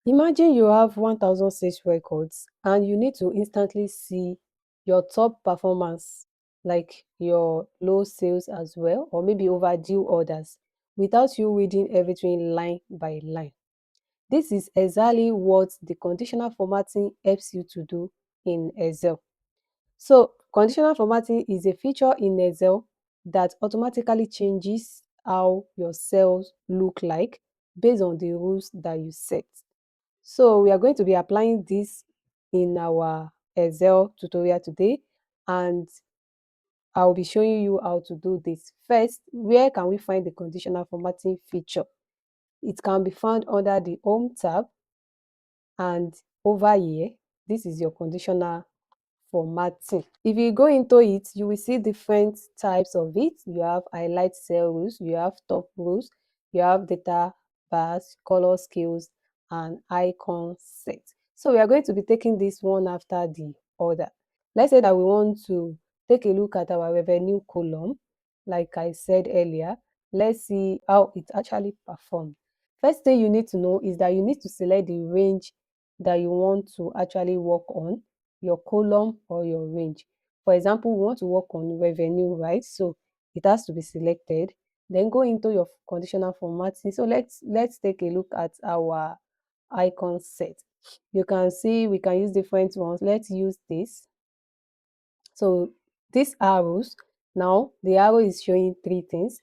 Imagine you have 1,000 sales records and you need to instantly see your top performance, like your low sales as well, or maybe overdue orders, without you reading everything line by line. This is exactly what the conditional formatting helps you to do in Excel. So, conditional formatting is a feature in Excel that automatically changes how your cells look like based on the rules that you set. So we are going to be applying this in our Excel tutorial today, and I'll be showing you how to do this. First, where can we find the conditional formatting feature? It can be found under the Home tab, and over here, this is your conditional formatting. If you go into it, you will see different types of it. You have highlight cell rules, you have top rules, you have data bars, color scales, and icon set. So we are going to be taking this one after the other. Let's say that we want to take a look at our revenue column. Like I said earlier, let's see how it actually performed. First thing you need to know is that you need to select the range that you want to actually work on, your column or your range. For example, we want to work on revenue, right? So it has to be selected. Then go into your conditional formatting. So let's take a look at our icon set. You can see we can use different ones. Let's use this. So these arrows, now the arrow is showing three things.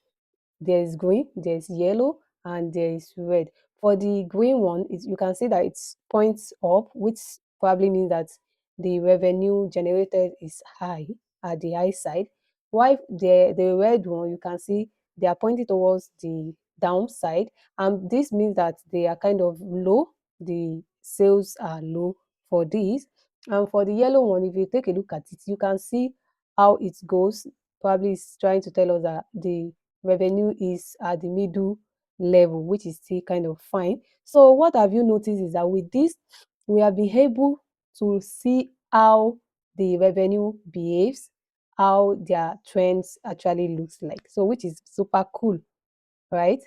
There is green, there is yellow, and there is red. For the green one, you can see that it points up, which probably means that the revenue generated is high at the high side. While the red one, you can see they are pointing towards the downside, and this means that they are kind of low. The sales are low for this. And for the yellow one, if you take a look at it, you can see how it goes. Probably it's trying to tell us that the revenue is at the middle level, which is still kind of fine. So what have you noticed is that with this, we have been able to see how the revenue behaves, how their trends actually looks like. So which is super cool, right?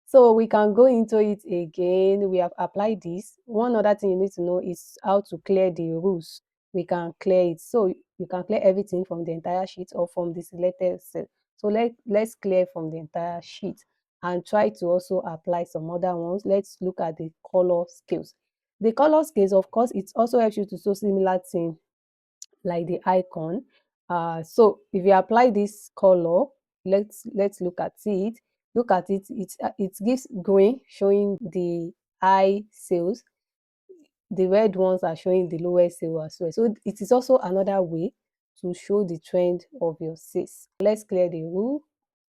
So we can go into it again. We have applied this. One other thing you need to know is how to clear the rules. We can clear it. So you can clear everything from the entire sheet or from the selected cell. So let's clear from the entire sheet and try to also apply some other ones. Let's look at the color scales. The color scales, of course, it also helps you to show similar thing like the icon. So if you apply this color, let's look at it. Look at it. It gives green, showing the high sales. The red ones are showing the lowest sale as well. So it is also another way to show the trend of your sales. Let's clear the rule,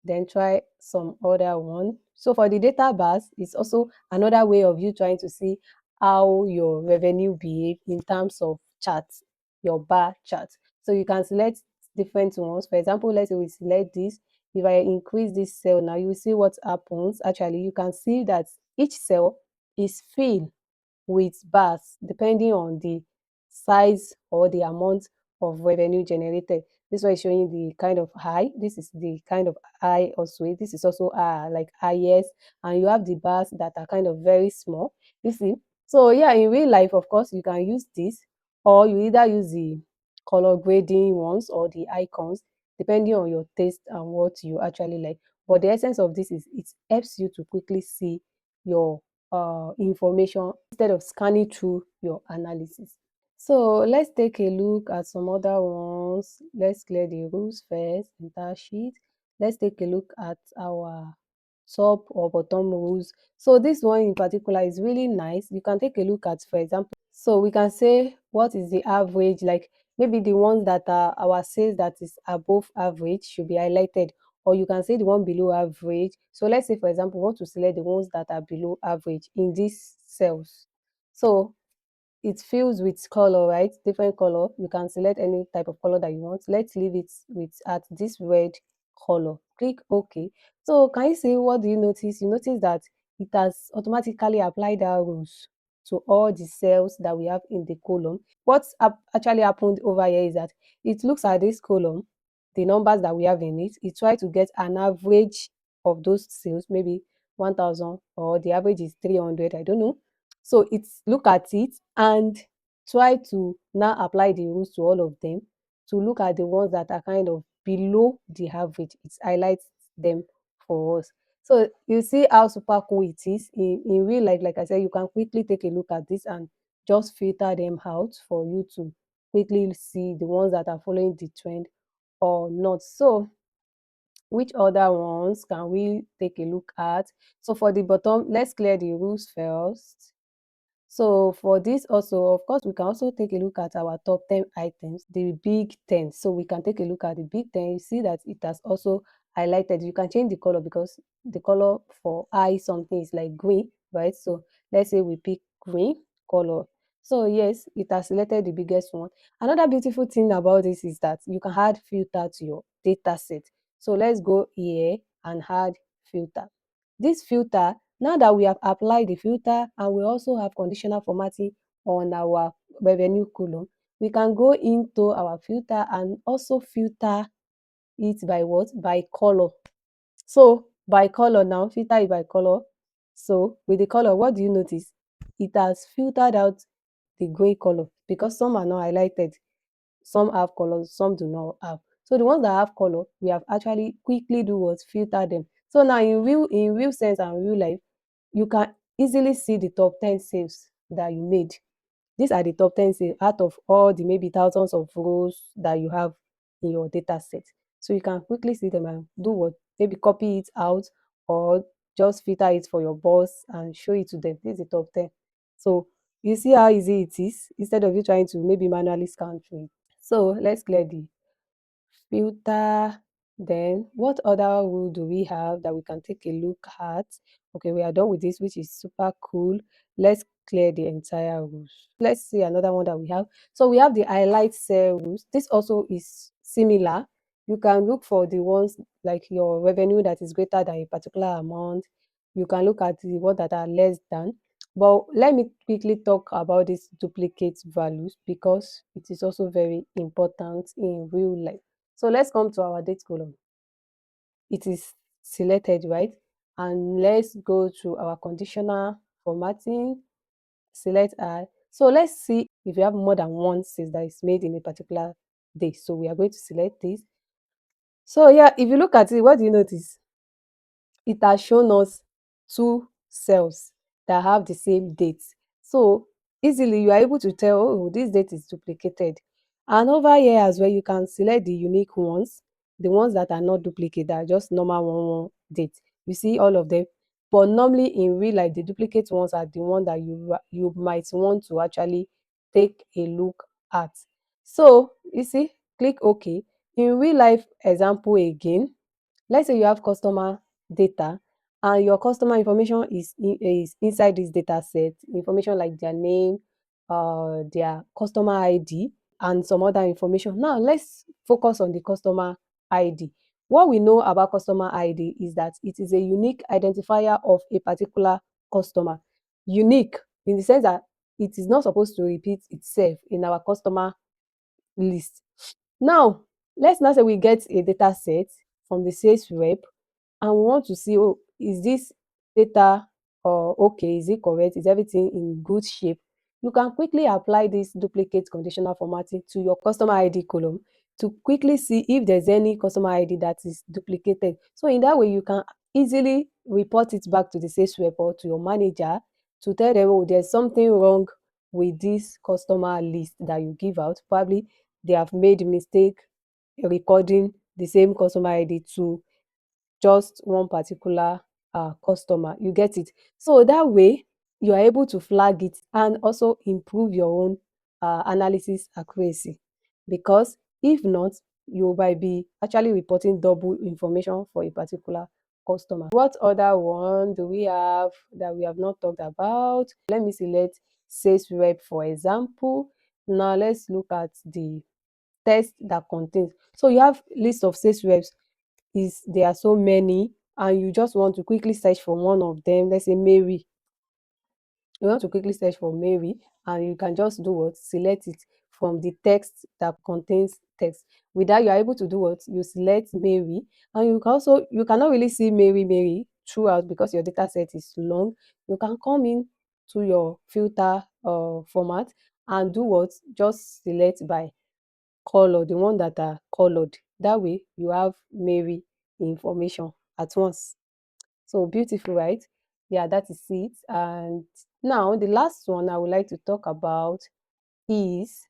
then try some other one. So for the data bars, it's also another way of you trying to see how your revenue behave in terms of charts, your bar chart. So you can select different ones. For example, let's say we select this. If I increase this cell now, you will see what happens. Actually, you can see that each cell is filled with bars depending on the size or the amount of revenue generated. This one is showing the kind of high. This is the kind of high also. This is also like highest, and you have the bars that are kind of very small. You see. So yeah, in real life, of course, you can use this, or you either use the color grading ones or the icons, depending on your taste and what you actually like. But the essence of this is it helps you to quickly see your information instead of scanning through your analysis. So let's take a look at some other ones. Let's clear the rules first, entire sheet. Let's take a look at our top or bottom rules. So this one in particular is really nice. You can take a look at, for example, so we can say what is the average, like maybe the ones that are our sales that is above average should be highlighted, or you can say the one below average. So let's say, for example, we want to select the ones that are below average in these cells. So it fills with color, right? Different color. You can select any type of color that you want. Let's leave it with at this red color. Click OK. So can you see what do you notice? You notice that it has automatically applied our rules to all the cells that we have in the column. What's actually happened over here is that it looks at this column, the numbers that we have in it. It tries to get an average of those cells, maybe 1,000, or the average is 300. I don't know. So it's look at it and try to now apply the rules to all of them, to look at the ones that are kind of below the average. It highlights them for us. So you see how super cool it is in real life. Like I said, you can quickly take a look at this and just filter them out for you to quickly see the ones that are following the trend or not. So which other ones can we take a look at? So for the bottom, let's clear the rules first. So for this also, of course, we can also take a look at our top 10 items, the big 10. So we can take a look at the big 10. You see that it has also highlighted. You can change the color because the color for I something is like green, right? So let's say we pick green color. So yes, it has selected the biggest one. Another beautiful thing about this is that you can add filter to your data set. So let's go here and add filter. This filter, now that we have applied the filter and we also have conditional formatting on our revenue column, we can go into our filter and also filter it by what? By color. So by color now, filter it by color. So with the color, what do you notice? It has filtered out the gray color because some are not highlighted. Some have colors, some do not have. So the ones that have color, we have actually quickly do what? Filter them. So now in real sense and real life, you can easily see the top 10 saves that you made. These are the top 10 saves out of all the maybe thousands of rows that you have in your data set. So you can quickly see them and do what? Maybe copy it out or just filter it for your boss and show it to them. This is the top 10. So you see how easy it is instead of you trying to maybe manually scan through it. So let's clear the filter. Then what other rule do we have that we can take a look at? Okay, we are done with this, which is super cool. Let's clear the entire rules. Let's see another one that we have. So we have the highlight cell rules. This also is similar. You can look for the ones like your revenue that is greater than a particular amount. You can look at the ones that are less than. But let me quickly talk about these duplicate values because it is also very important in real life. So let's come to our date column. It is selected, right? And let's go to our conditional formatting, select I. So let's see if you have more than one sales that is made in a particular day. So we are going to select this. So yeah, if you look at it, what do you notice? It has shown us two cells that have the same date. So easily you are able to tell, oh, this date is duplicated. And over here as well, you can select the unique ones, the ones that are not duplicate, that are just normal one date. You see all of them. But normally in real life, the duplicate ones are the one that you might want to actually take a look at. So you see, click OK. In real life example again, let's say you have customer data and your customer information is inside this data set, information like their name, their customer ID, and some other information. Now, let's focus on the customer ID. What we know about customer ID is that it is a unique identifier of a particular customer. Unique in the sense that it is not supposed to repeat itself in our customer list. Now, let's now say we get a data set from the sales rep and we want to see, oh, is this data okay? Is it correct? Is everything in good shape? You can quickly apply this duplicate conditional formatting to your customer ID column to quickly see if there's any customer ID that is duplicated. So in that way, you can easily report it back to the sales rep or to your manager to tell them, oh, there's something wrong with this customer list that you give out. Probably they have made a mistake recording the same customer ID to just one particular customer. You get it? So that way, you are able to flag it and also improve your own analysis accuracy. Because if not, you might be actually reporting double information for a particular customer. What other one do we have that we have not talked about? Let me select sales rep for example. Now let's look at the text that contains. So you have list of sales reps, is there are so many and you just want to quickly search for one of them. Let's say Mary. You want to quickly search for Mary and you can just do what? Select it from the text that contains text. With that, you are able to do what? You select Mary and you cannot really see Mary throughout because your data set is long. You can come in to your filter format and do what? Just select by color, the one that are colored. That way you have Mary information at once. So beautiful, right? Yeah, that is it. And now the last one I would like to talk about is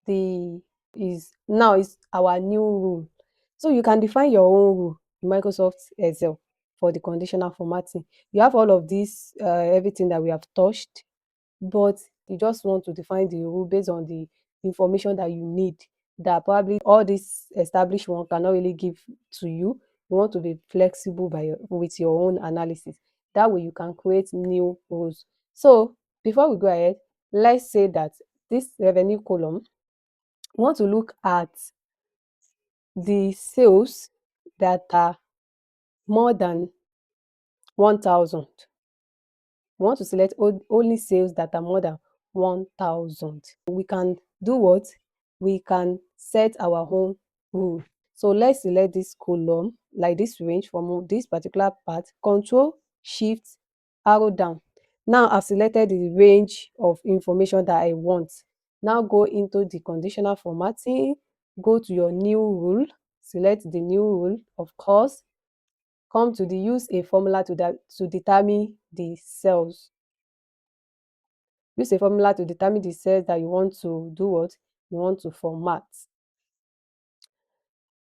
the is our new rule. So you can define your own rule in Microsoft Excel for the conditional formatting. You have all of this, everything that we have touched, but you just want to define the rule based on the information that you need, that probably all this established one cannot really give to you. You want to be flexible with your own analysis. That way you can create new rules. So before we go ahead, let's say that this revenue column, we want to look at the sales that are more than 1,000. We want to select only sales that are more than 1,000. We can do what? We can set our own rule. So let's select this column, like this range from this particular part, Control Shift arrow down. Now I've selected the range of information that I want. Now go into the conditional formatting, go to your new rule, select the new rule, of course, come to the use a formula to determine the cells. Use a formula to determine the cells that you want to do what? You want to format.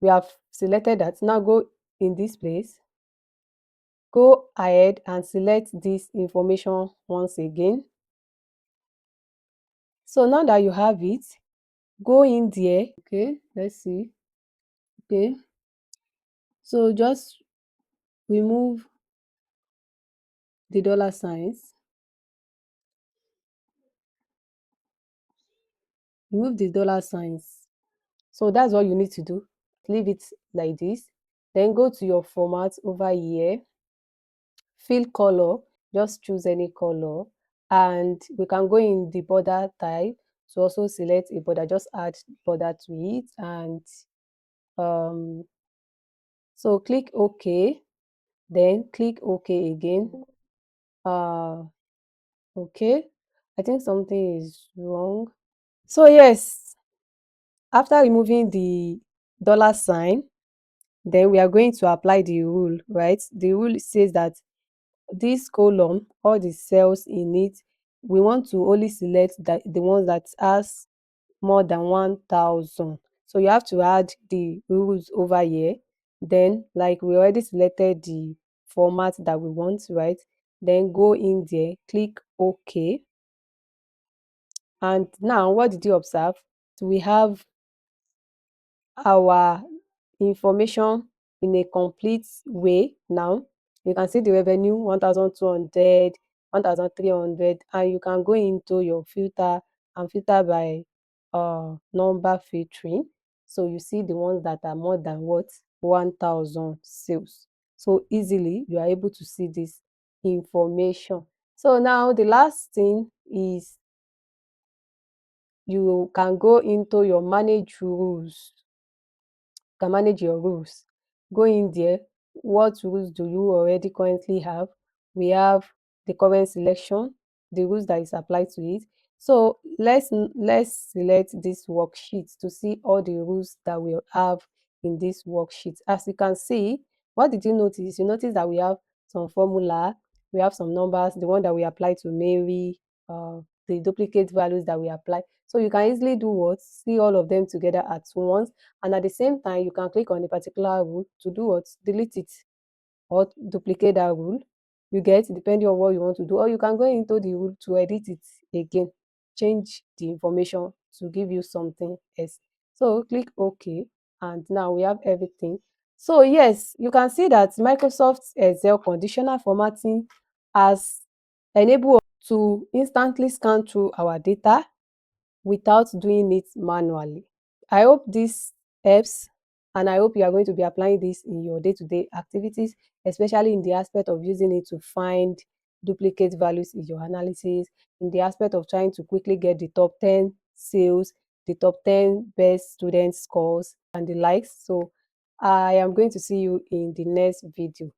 We have selected that. Now go in this place, go ahead and select this information once again. So now that you have it, go in there. Okay, let's see. Okay, so just remove the dollar signs, remove the dollar signs. So that's all you need to do. Leave it like this. Then go to your format over here, fill color, just choose any color, and we can go in the border type to also select a border, just add border to it. And um so click OK, then click OK again. uh okay, I think something is wrong. So yes, after removing the dollar sign, then we are going to apply the rule, right? The rule says that this column, all the cells in it, we want to only select the ones that has more than 1,000. So you have to add the rules over here. Then, like we already selected the format that we want, right? Then go in there, click OK. And now, what did you observe? We have our information in a complete way now. You can see the revenue 1,200, 1,300, and you can go into your filter and filter by number filtering. So you see the ones that are more than what? 1,000 sales. So easily you are able to see this information. So now the last thing is you can go into your manage rules. Can manage your rules. Go in there. What rules do you already currently have? We have the current selection, the rules that is applied to it. So let's select this worksheet to see all the rules that we have in this worksheet. As you can see, what did you notice? You notice that we have some formula, we have some numbers, the one that we apply to Mary, the duplicate values that we apply. So you can easily do what? See all of them together at once, and at the same time you can click on a particular rule to do what? Delete it or duplicate that rule. You get, depending on what you want to do, or you can go into the rule to edit it again, change the information to give you something else. So click OK, and now we have everything. So yes, you can see that Microsoft Excel conditional formatting has enabled us to instantly scan through our data without doing it manually. I hope this helps, and I hope you are going to be applying this in your day-to-day activities, especially in the aspect of using it to find duplicate values in your analysis, in the aspect of trying to quickly get the top 10 sales, the top 10 best student scores, and the likes. So I am going to see you in the next video.